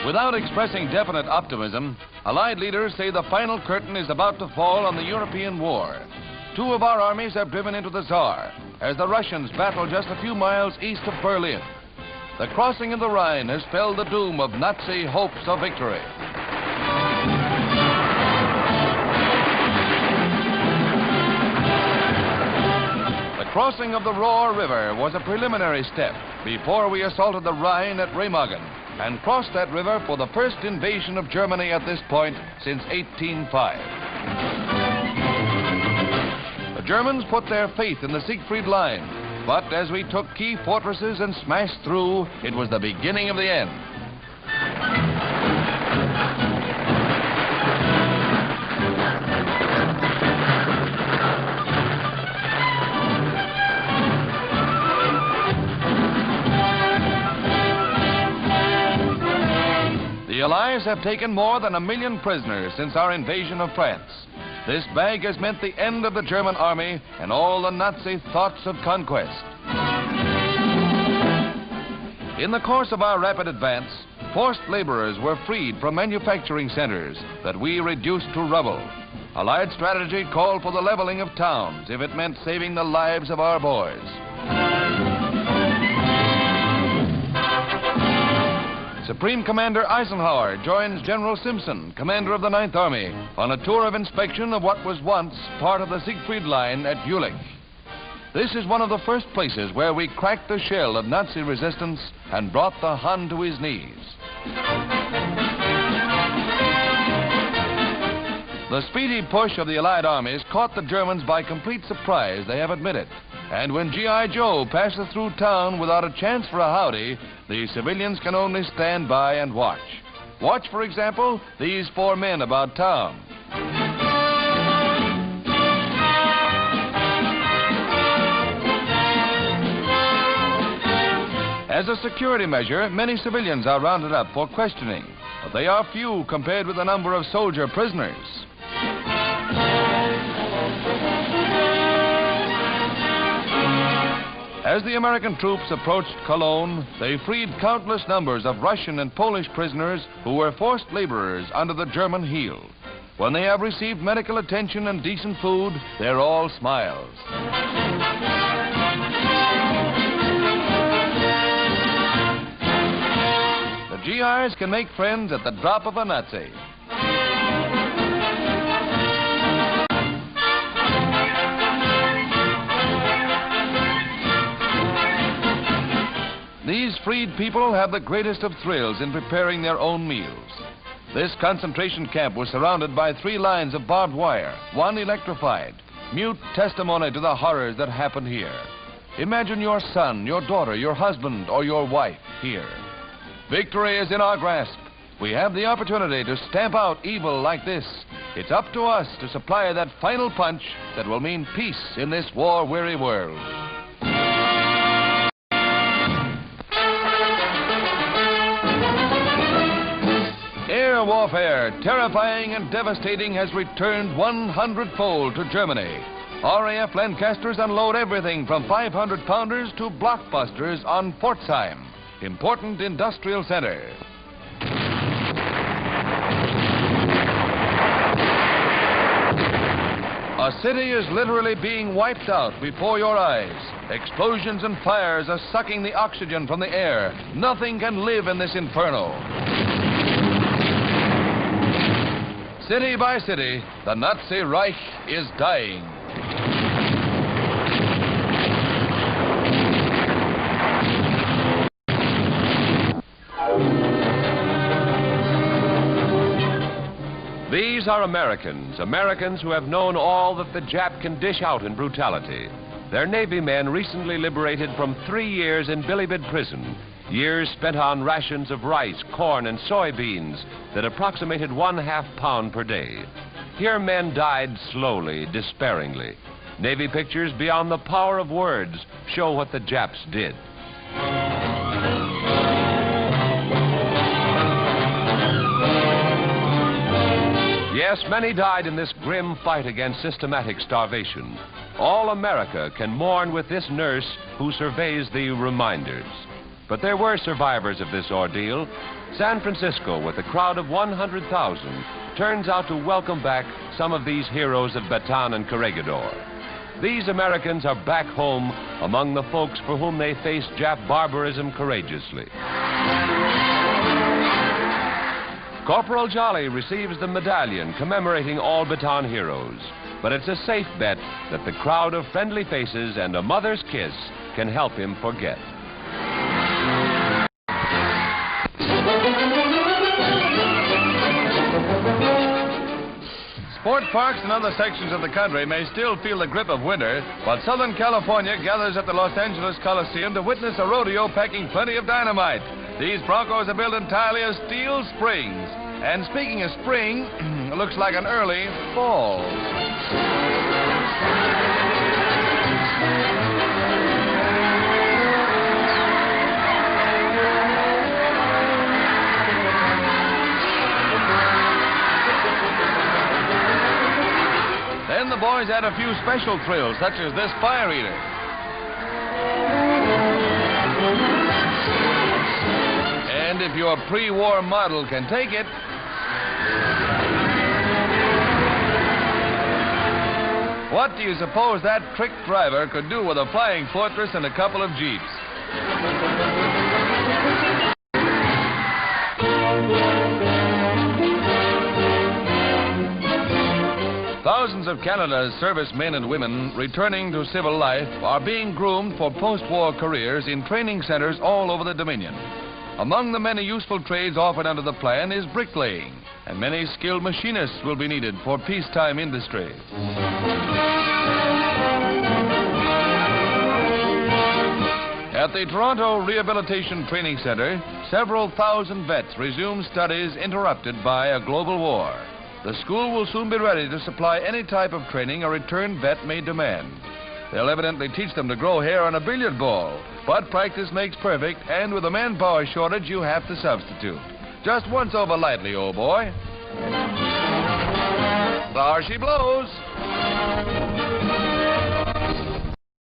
Without expressing definite optimism, Allied leaders say the final curtain is about to fall on the European war. Two of our armies have driven into the Saar, as the Russians battle just a few miles east of Berlin. The crossing of the Rhine has spelled the doom of Nazi hopes of victory. The crossing of the Roer River was a preliminary step before we assaulted the Rhine at Remagen and crossed that river for the first invasion of Germany at this point since 1805. The Germans put their faith in the Siegfried Line, but as we took key fortresses and smashed through, it was the beginning of the end. The Allies have taken more than 1 million prisoners since our invasion of France. This bag has meant the end of the German army and all the Nazi thoughts of conquest. In the course of our rapid advance, forced laborers were freed from manufacturing centers that we reduced to rubble. Allied strategy called for the leveling of towns if it meant saving the lives of our boys. Supreme Commander Eisenhower joins General Simpson, commander of the 9th Army, on a tour of inspection of what was once part of the Siegfried Line at Julich. This is one of the first places where we cracked the shell of Nazi resistance and brought the Hun to his knees. The speedy push of the Allied armies caught the Germans by complete surprise, they have admitted. And when G.I. Joe passes through town without a chance for a howdy, the civilians can only stand by and watch. Watch, for example, these 4 men about town. As a security measure, many civilians are rounded up for questioning, but they are few compared with the number of soldier prisoners. As the American troops approached Cologne, they freed countless numbers of Russian and Polish prisoners who were forced laborers under the German heel. When they have received medical attention and decent food, they're all smiles. The GIs can make friends at the drop of a Nazi. These freed people have the greatest of thrills in preparing their own meals. This concentration camp was surrounded by 3 lines of barbed wire, 1 electrified, mute testimony to the horrors that happened here. Imagine your son, your daughter, your husband, or your wife here. Victory is in our grasp. We have the opportunity to stamp out evil like this. It's up to us to supply that final punch that will mean peace in this war-weary world. Air warfare, terrifying and devastating, has returned 100-fold to Germany. RAF Lancasters unload everything from 500-pounders to blockbusters on Pforzheim, important industrial center. A city is literally being wiped out before your eyes. Explosions and fires are sucking the oxygen from the air. Nothing can live in this inferno. City by city, the Nazi Reich is dying. These are Americans who have known all that the Jap can dish out in brutality. Their Navy men recently liberated from 3 years in billy-bid prison. Years spent on rations of rice, corn, and soybeans that approximated 1/2 pound per day. Here men died slowly, despairingly. Navy pictures beyond the power of words show what the Japs did. Yes, many died in this grim fight against systematic starvation. All America can mourn with this nurse who surveys the reminders. But there were survivors of this ordeal. San Francisco, with a crowd of 100,000, turns out to welcome back some of these heroes of Bataan and Corregidor. These Americans are back home among the folks for whom they faced Jap barbarism courageously. Corporal Jolly receives the medallion commemorating all Bataan heroes, but it's a safe bet that the crowd of friendly faces and a mother's kiss can help him forget. Sport parks in other sections of the country may still feel the grip of winter, but Southern California gathers at the Los Angeles Coliseum to witness a rodeo packing plenty of dynamite. These Broncos are built entirely of steel springs. And speaking of spring, looks like an early fall. Then the boys add a few special thrills, such as this fire eater. And if your pre-war model can take it, what do you suppose that trick driver could do with a flying fortress and a couple of Jeeps? Thousands of Canada's servicemen and women returning to civil life are being groomed for post-war careers in training centers all over the Dominion. Among the many useful trades offered under the plan is bricklaying, and many skilled machinists will be needed for peacetime industry. At the Toronto Rehabilitation Training Center, several thousand vets resume studies interrupted by a global war. The school will soon be ready to supply any type of training a returned vet may demand. They'll evidently teach them to grow hair on a billiard ball, but practice makes perfect, and with a manpower shortage, you have to substitute. Just once over lightly, old boy. There she blows.